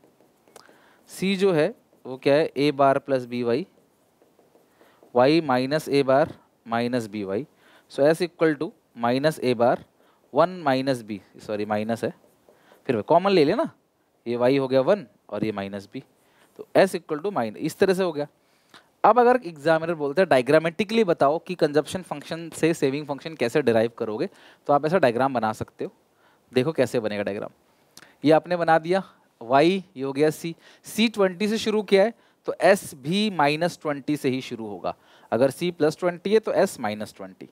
सी जो है वो क्या है, A bar plus B Y, Y minus A bar minus B Y, so S equal to minus A bar 1 minus B, sorry minus है, फिर कॉमन ले लेना, ये वाई हो गया 1 और ये माइनस बी, तो एस इक्वल टू माइनस, इस तरह से हो गया। अब अगर एग्जामिनर बोलते हैं डायग्रामेटिकली बताओ कि कंजप्शन फंक्शन से सेविंग फंक्शन कैसे डिराइव करोगे, तो आप ऐसा डायग्राम बना सकते हो। देखो कैसे बनेगा डायग्राम, ये आपने बना दिया, y ये हो गया c, c 20 से शुरू किया है तो s भी माइनस 20 से ही शुरू होगा, अगर c प्लस 20 है तो s माइनस 20,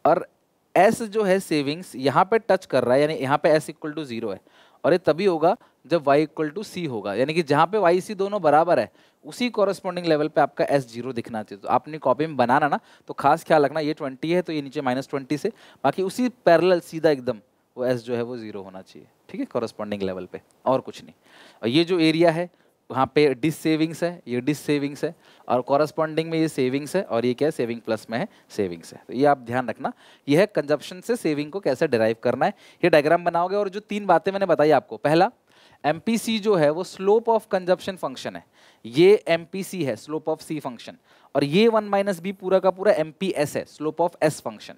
और s जो है सेविंग्स यहाँ पे टच कर रहा है, यानी यहाँ पे s इक्वल टू 0 है, और ये तभी होगा जब y इक्वल टू सी होगा, यानी कि जहाँ पे y c दोनों बराबर है उसी कॉरेस्पॉन्डिंग लेवल पे आपका s 0 दिखना चाहिए। तो आपने कॉपी में बनाना ना तो खास ख्याल रखना, ये 20 है तो ये नीचे माइनस 20 से, बाकी उसी पैरेलल सीधा एकदम वो s जो है वो 0 होना चाहिए। ठीक है, कॉरेस्पॉन्डिंग लेवल पे, और कुछ नहीं। और ये जो एरिया है वहाँ पे डिस सेविंग्स है, ये डिस सेविंग्स है, और कॉरेस्पॉन्डिंग में ये सेविंग्स है, और ये क्या है, सेविंग प्लस में है सेविंग्स है। तो ये आप ध्यान रखना, ये है कंजप्शन से सेविंग को कैसे डिराइव करना है, ये डायग्राम बनाओगे। और जो 3 बातें मैंने बताई आपको, पहला एमपीसी जो है वो स्लोप ऑफ कंजप्शन फंक्शन है, ये एमपीसी है स्लोप ऑफ सी फंक्शन, और ये 1 माइनस बी पूरा का पूरा एमपीएस है स्लोप ऑफ एस फंक्शन,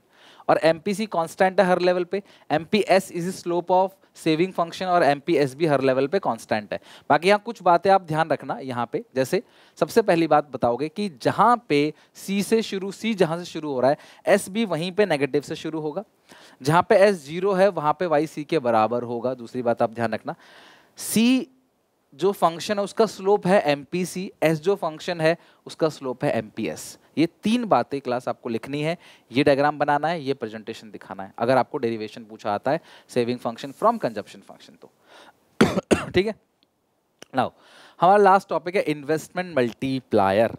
और एमपीसी कांस्टेंट है हर लेवल पे, MPS is slope of saving function, और एमपीएस भी हर लेवल पे कांस्टेंट है। बाकी यहाँ कुछ बातें आप ध्यान रखना यहाँ पे, जैसे सबसे पहली बात बताओगे कि जहाँ पे सी से शुरू, सी जहाँ से शुरू हो रहा है एस भी वहीं पे नेगेटिव से शुरू होगा, जहाँ पे एस 0 है वहाँ पे वाई सी के बराबर होगा। दूसरी बात आप ध्यान रखना, सी जो फंक्शन है उसका स्लोप है एमपीसी, एस जो फंक्शन है उसका स्लोप है एमपीएस। ये 3 बातें क्लास आपको लिखनी है, ये डायग्राम बनाना है, ये प्रेजेंटेशन दिखाना है, अगर आपको डेरिवेशन पूछा आता है saving function from consumption function तो। ठीक है, नाउ हमारा लास्ट टॉपिक है इन्वेस्टमेंट मल्टीप्लायर।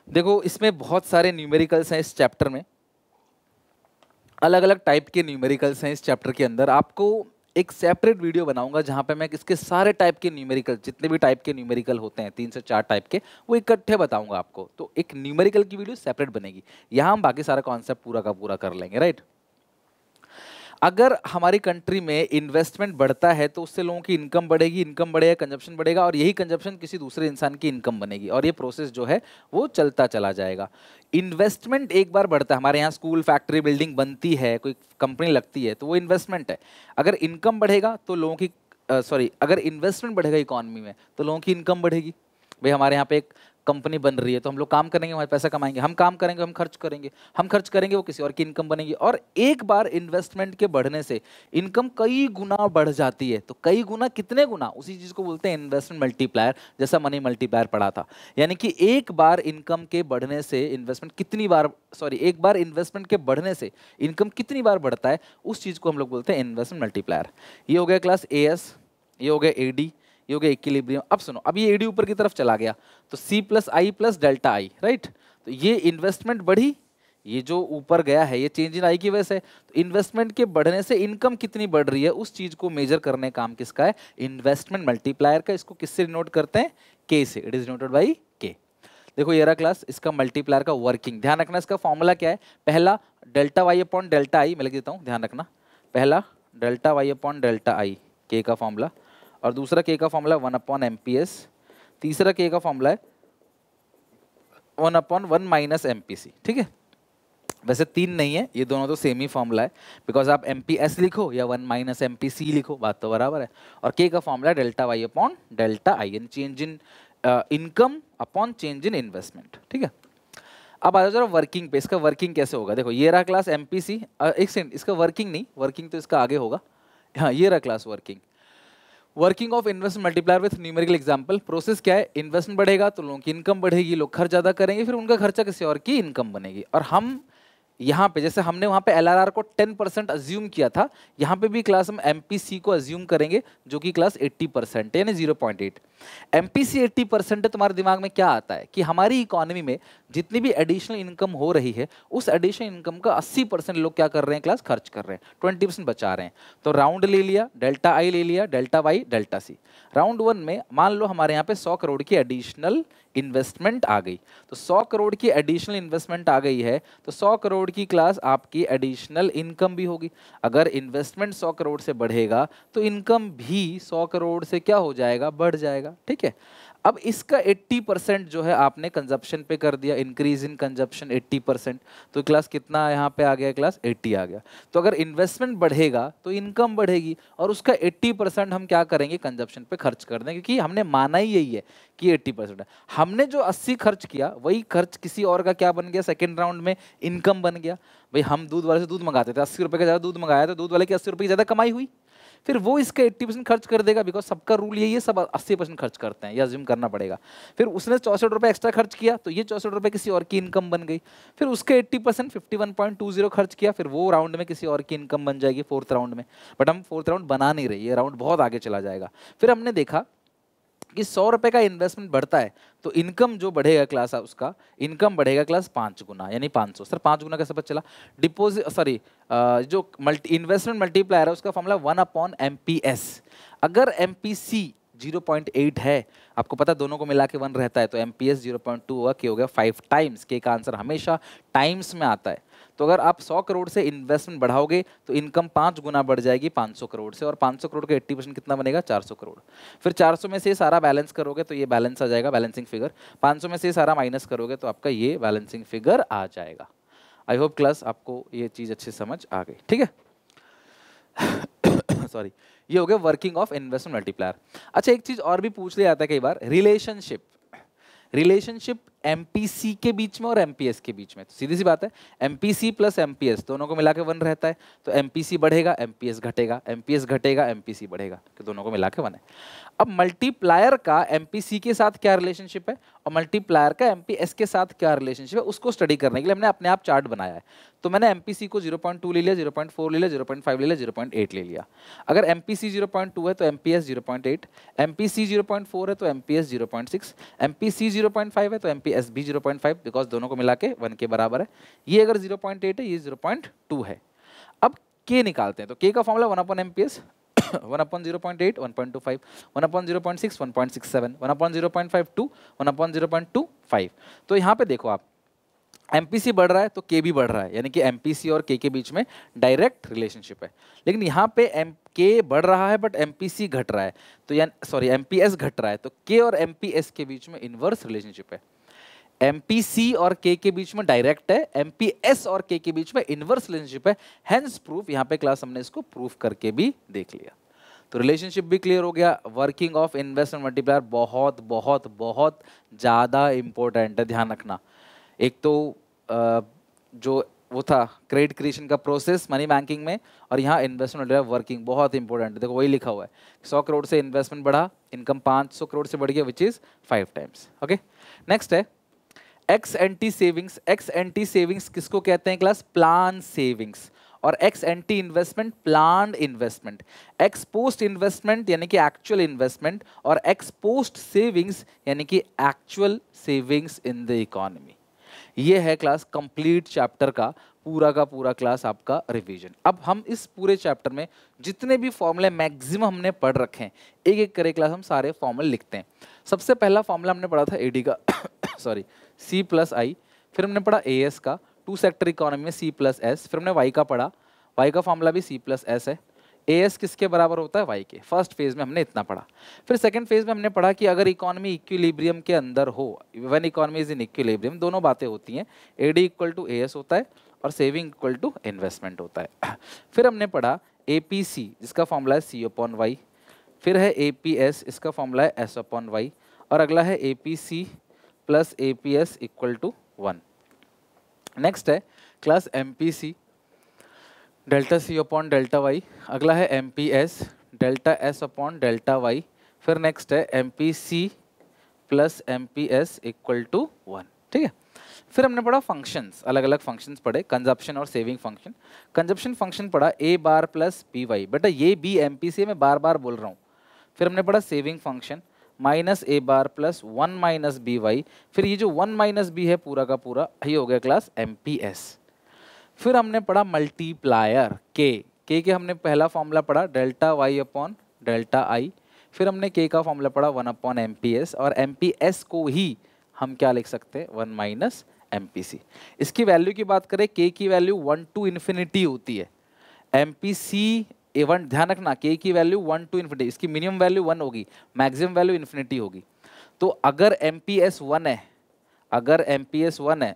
देखो इसमें बहुत सारे न्यूमेरिकल्स हैं इस चैप्टर में, अलग अलग टाइप के न्यूमेरिकल्स हैं इस चैप्टर के अंदर। आपको एक सेपरेट वीडियो बनाऊंगा जहां पे मैं इसके सारे टाइप के न्यूमेरिकल, जितने भी टाइप के न्यूमेरिकल होते हैं 3 से 4 टाइप के, वो इकट्ठे बताऊंगा आपको। तो एक न्यूमेरिकल की वीडियो सेपरेट बनेगी, यहाँ हम बाकी सारा कॉन्सेप्ट पूरा का पूरा कर लेंगे, राइट। अगर हमारी कंट्री में इन्वेस्टमेंट बढ़ता है तो उससे लोगों की इनकम बढ़ेगी, इनकम बढ़ेगा कंजप्शन बढ़ेगा, और यही कंजप्शन किसी दूसरे इंसान की इनकम बनेगी, और ये प्रोसेस जो है वो चलता चला जाएगा। इन्वेस्टमेंट एक बार बढ़ता है, हमारे यहाँ स्कूल फैक्ट्री बिल्डिंग बनती है, कोई कंपनी लगती है तो वो इन्वेस्टमेंट है। अगर इनकम बढ़ेगा तो लोगों की अगर इन्वेस्टमेंट बढ़ेगा इकोनॉमी में तो लोगों की इनकम बढ़ेगी। भाई हमारे यहाँ पे एक कंपनी बन रही है तो हम लोग काम करेंगे, हमारे पैसा कमाएंगे, हम काम करेंगे, हम खर्च करेंगे, हम खर्च करेंगे, वो किसी और की इनकम बनेगी। और एक बार इन्वेस्टमेंट के बढ़ने से इनकम कई गुना बढ़ जाती है। तो कई गुना, कितने गुना, उसी चीज को बोलते हैं इन्वेस्टमेंट मल्टीप्लायर, जैसा मनी मल्टीप्लायर पढ़ा था। यानी कि एक बार इनकम के बढ़ने से इन्वेस्टमेंट कितनी बार, सॉरी, एक बार इन्वेस्टमेंट के बढ़ने से इनकम कितनी बार बढ़ता है, उस चीज को हम लोग बोलते हैं इन्वेस्टमेंट मल्टीप्लायर। ये हो गया क्लास एएस, ये हो गया एडी, ये हो गया इक्विलिब्रियम। अब सुनो, अब ये एडी ऊपर की तरफ चला गया तो C plus I plus delta I, right. तो ये इन्वेस्टमेंट बढ़ी, ये जो ऊपर गया है ये चेंज इन आई की वजह से। तो इन्वेस्टमेंट के बढ़ने से इनकम कितनी बढ़ रही है, उस चीज को मेजर करने का काम किसका है, इन्वेस्टमेंट मल्टीप्लायर का। इसको किससे डिनोट करते हैं, के से। इट इज डिनोटेड बाई के। देखो ये रहा क्लास इसका मल्टीप्लायर का वर्किंग। ध्यान रखना इसका फॉर्मूला क्या है, पहला delta Y upon delta I, मैं लिख देता हूँ, ध्यान रखना, पहला delta Y upon delta I K का फॉर्मूला, और दूसरा के का formula 1 upon M P S, तीसरा के का फॉर्मूला है 1 upon 1 minus M P C. ठीक है, वैसे तीन नहीं है, ये दोनों तो सेम ही फॉर्मूला है, बिकॉज आप एम पी एस लिखो या 1 माइनस एम पी सी लिखो, बात तो बराबर है। और के का formula delta Y upon delta I, यानी change in income upon change in investment. ठीक है, अब आ जाओ जरा वर्किंग पे। इसका वर्किंग कैसे होगा, देखो ये रहा क्लास एम पी सी, एक सेकंड, इसका वर्किंग नहीं, वर्किंग तो इसका आगे होगा। हाँ, ये रहा class working, working of investment multiplier with numerical example. Process क्या है, इन्वेस्टमेंट बढ़ेगा तो लोगों की इनकम बढ़ेगी, लोग खर्च ज्यादा करेंगे, फिर उनका खर्चा किसी और की इनकम बनेगी। और हम यहाँ पे, जैसे हमने वहाँ पे एलआरआर को 10% अज्यूम किया था, यहाँ पे भी क्लास हम एमपीसी को अज्यूम करेंगे जो कि क्लास 80% है, यानी 0.8। एमपीसी 80% है, तुम्हारे दिमाग में क्या आता है कि हमारी इकोनॉमी में जितनी भी एडिशनल इनकम हो रही है, उस एडिशनल इनकम का 80% लोग क्या कर रहे हैं, क्लास खर्च कर रहे हैं, 20% बचा रहे हैं। तो राउंड ले लिया, डेल्टा आई ले लिया, delta Y, delta C. Round 1 में मान लो हमारे यहाँ पे 100 करोड़ की एडिशनल इन्वेस्टमेंट आ गई, तो 100 करोड़ की एडिशनल इन्वेस्टमेंट आ गई है, तो 100 करोड़ की क्लास आपकी एडिशनल इनकम भी होगी। अगर इन्वेस्टमेंट 100 करोड़ से बढ़ेगा तो इनकम भी 100 करोड़ से क्या हो जाएगा, बढ़ जाएगा। ठीक है, अब इसका 80% जो है आपने कंजप्शन पे कर दिया, इंक्रीज इन कंजप्शन 80%, तो क्लास कितना यहाँ पे आ गया, क्लास 80 आ गया। तो अगर इन्वेस्टमेंट बढ़ेगा तो इनकम बढ़ेगी, और उसका 80% हम क्या करेंगे, कंजप्शन पे खर्च कर देंगे, क्योंकि हमने माना ही यही है कि 80% है। हमने जो 80 खर्च किया वही खर्च किसी और का क्या बन गया, सेकेंड राउंड में इनकम बन गया। भाई हम दूध वाले से दूध मंगाते थे, 80 रुपये का ज़्यादा दूध मंगाया तो दूध वाले की 80 रुपये की ज़्यादा कमाई हुई, फिर वो इसका 80% खर्च कर देगा, बिकॉज सबका रूल यही है, सब 80% खर्च करते हैं, ये अज्यूम करना पड़ेगा। फिर उसने 64 रुपये एक्स्ट्रा खर्च किया तो ये 64 रुपये किसी और की इनकम बन गई, फिर उसके 80% 51.20 खर्च किया, फिर वो राउंड में किसी और की इनकम बन जाएगी, फोर्थ राउंड में। बट हम फोर्थ राउंड बना नहीं रहे, ये राउंड बहुत आगे चला जाएगा। फिर हमने देखा कि 100 रुपये का इन्वेस्टमेंट बढ़ता है तो इनकम जो बढ़ेगा क्लास, उसका इनकम बढ़ेगा क्लास 5 गुना, यानी 500। सर 5 गुना कैसे पता चला, डिपोजिट, सॉरी, जो इन्वेस्टमेंट मल्टीप्लायर है उसका formula 1 upon M P S. अगर एम पी सी 0.8 है, आपको पता दोनों को मिला के 1 रहता है, तो एम पी एस 0.2 होगा, के हो गया 5 टाइम्स। के का आंसर हमेशा टाइम्स में आता है। तो अगर आप 100 करोड़ से इन्वेस्टमेंट बढ़ाओगे तो इनकम 5 गुना बढ़ जाएगी 500 करोड़ से, और 500 करोड़ का 80% कितना बनेगा, 400 करोड़। फिर 400 में से सारा बैलेंस करोगे तो ये बैलेंस आ जाएगा, बैलेंसिंग फिगर। 500 में से सारा माइनस करोगे तो आपका ये बैलेंसिंग फिगर आ जाएगा। आई होप क्लास आपको ये चीज़ अच्छी समझ आ गई। ठीक है, सॉरी, ये हो गया वर्किंग ऑफ इन्वेस्टमेंट मल्टीप्लायर। अच्छा, एक चीज़ और भी पूछ लिया जाता है कई बार, रिलेशनशिप एमपीसी के बीच में और एमपीएस के बीच में। तो सीधी सी बात है, एमपीसी प्लस एमपीएस दोनों को मिला के 1 रहता है, तो एमपीसी बढ़ेगा, एमपीएस घटेगा, एमपीएस घटेगा, एमपीसी बढ़ेगा, तो दोनों को मिला के 1 है। अब मल्टीप्लायर का एमपीसी के साथ क्या रिलेशनशिप है और मल्टीप्लायर का एमपीएस के साथ क्या रिलेशनशिप है, उसको स्टडी करने के लिए हमने अपने आप चार्ट बनाया है। तो मैंने एमपीसी को 0.2 ले लिया, 0.4 ले लिया, 0.5 ले लिया, 0.8 ले लिया। अगर एमपीसी 0.2 है तो एमपीएस 0.8, एमपीसी 0.4 है तो एमपीएस 0.6, एमपीसी 0.5 है तो एमपीएस भी 0.5, बिकॉज दोनों को मिला के 1 के बराबर है। ये अगर 0.8 है, ये 0.2 है। अब के निकालते हैं, तो के का formula 1 upon MPS 1 upon 0.8 1.25, 1 upon 0.6 1.67, 1 upon 0.52 1 upon 0.25। तो यहाँ पे देखो आप, एमपीसी बढ़ रहा है तो के भी बढ़ रहा है, यानी कि एमपीसी और के बीच में डायरेक्ट रिलेशनशिप है। लेकिन यहाँ पे के बढ़ रहा है बट एमपीसी घट रहा है, तो यानी सॉरी एमपीएस घट रहा है, तो के और एमपीएस के बीच में इनवर्स रिलेशनशिप है। एमपीसी और के बीच में डायरेक्ट है, एमपीएस और के बीच में इनवर्स रिलेशनशिप है। हेंस प्रूफ, यहाँ पे क्लास हमने इसको प्रूफ करके भी देख लिया। तो रिलेशनशिप भी क्लियर हो गया। वर्किंग ऑफ इन्वेस्टमेंट मल्टीप्लायर बहुत बहुत बहुत ज़्यादा इंपॉर्टेंट है, ध्यान रखना। एक तो जो वो था क्रेडिट क्रिएशन का प्रोसेस मनी बैंकिंग में, और यहाँ इन्वेस्टमेंट वर्किंग बहुत इंपॉर्टेंट है। देखो वही लिखा हुआ है, 100 करोड़ से इन्वेस्टमेंट बढ़ा, इनकम 500 करोड़ से बढ़ गया, which is 5 times. Okay, next है ex ante savings. Ex ante savings किसको कहते हैं क्लास? Plan savings. और ex ante investment plan investment. Ex post investment यानी कि एक्चुअल इन्वेस्टमेंट, और एक्स पोस्ट सेविंग्स यानी कि actual savings in the economy. ये है क्लास कंप्लीट चैप्टर का पूरा क्लास आपका रिवीजन। अब हम इस पूरे चैप्टर में जितने भी फॉर्मूले मैक्सिमम हमने पढ़ रखे हैं, एक एक करे क्लास हम सारे फॉर्मूले लिखते हैं। सबसे पहला फॉर्मूला हमने पढ़ा था एडी का सॉरी सी प्लस आई, फिर हमने पढ़ा ए एस का, 2 सेक्टर इकोनॉमी में सी प्लस एस, फिर हमने वाई का पढ़ा, वाई का फॉर्मूला भी सी प्लस एस है। ए एस किसके बराबर होता है? वाई के। फर्स्ट फेज में हमने इतना पढ़ा। फिर सेकंड फेज में हमने पढ़ा कि अगर इकोनॉमी इक्विलिब्रियम के अंदर हो, when economy is in equilibrium, दोनों बातें होती हैं, AD equal to A S होता है और सेविंग इक्वल टू इन्वेस्टमेंट होता है। फिर हमने पढ़ा ए पी सी, जिसका फॉर्मूला है सी अपॉन वाई। फिर है ए पी एस, इसका फॉर्मूला है एस अपॉन वाई। और अगला है A P C plus A P S equal to 1। Next है class M P C, delta C upon delta Y. अगला है M P S, delta S upon delta Y. फिर नेक्स्ट है M P C plus M P S equal to 1। ठीक है, फिर हमने पढ़ा फंक्शंस, अलग अलग फंक्शंस पढ़े, कंजप्शन और सेविंग फंक्शन। कंजप्शन फंक्शन पढ़ा ए बार प्लस बी वाई, बेटा ये बी एम पी सी मैं बार बार बोल रहा हूँ। फिर हमने पढ़ा saving function minus A bar plus 1 minus B Y. फिर ये जो 1 माइनस बी है पूरा का पूरा ये हो गया क्लास एम पी एस। फिर हमने पढ़ा मल्टीप्लायर के हमने पहला फॉर्मूला पढ़ा delta Y upon delta I. फिर हमने के का फॉर्मूला पढ़ा 1 अपॉन एम पी एस, और एम पी एस को ही हम क्या लिख सकते हैं? 1 माइनस एम पी सी। इसकी वैल्यू की बात करें, के की वैल्यू 1 टू इन्फिनिटी होती है, एम पी सी A1 ध्यान रखना, के की वैल्यू 1 टू इन्फिनिटी, इसकी मिनिमम वैल्यू 1 होगी, मैक्सिमम वैल्यू इन्फिनिटी होगी। तो अगर एम पी एस 1 है, अगर एम पी एस 1 है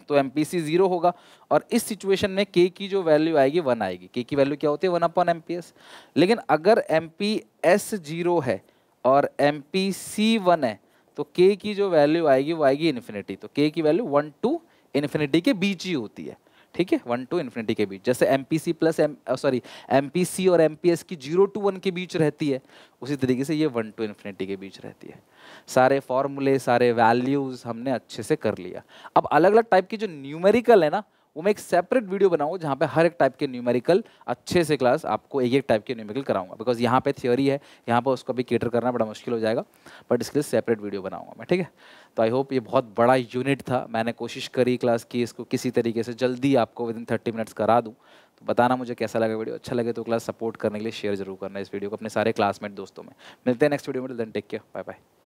तो एम पी सी 0 होगा, और इस सिचुएशन में के की जो वैल्यू आएगी 1 आएगी। के की वैल्यू क्या होती है? 1 अपॉन एम पी एस। लेकिन अगर एम पी एस 0 है और एम पी सी 1 है तो के की जो वैल्यू आएगी वो आएगी इन्फिनिटी। तो के की वैल्यू 1 टू इन्फिनिटी के बीच ही होती है। ठीक है, 1 टू इन्फिनिटी के बीच। जैसे M P C plus M P C और एम पी एस की 0 टू 1 के बीच रहती है, उसी तरीके से ये 1 टू इन्फिनिटी के बीच रहती है। सारे फॉर्मूले, सारे वैल्यूज हमने अच्छे से कर लिया। अब अलग अलग टाइप के जो न्यूमेरिकल है ना, वो मैं एक सेपरेट वीडियो बनाऊंगा जहाँ पे हर एक टाइप के न्यूमेरिकल अच्छे से क्लास आपको एक एक टाइप के न्यूमेरिकल कराऊंगा। बिकॉज यहाँ पे थ्योरी है, यहाँ पर उसको भी कैटर करना बड़ा मुश्किल हो जाएगा, बट इसके लिए सेपरेट वीडियो बनाऊंगा मैं। ठीक है, तो आई होप ये बहुत बड़ा यूनिट था, मैंने कोशिश करी क्लास की इसको किसी तरीके से जल्दी आपको विदिन 30 मिनट्स करा दूँ। तो बताना मुझे कैसा लगा वीडियो। अच्छा लगे तो क्लास सपोर्ट करने के लिए शेयर जरूर करना इस वीडियो को अपने सारे क्लासमेट दोस्तों में। मिलते हैं नेक्स्ट वीडियो में, टेक केयर, बाय बाय।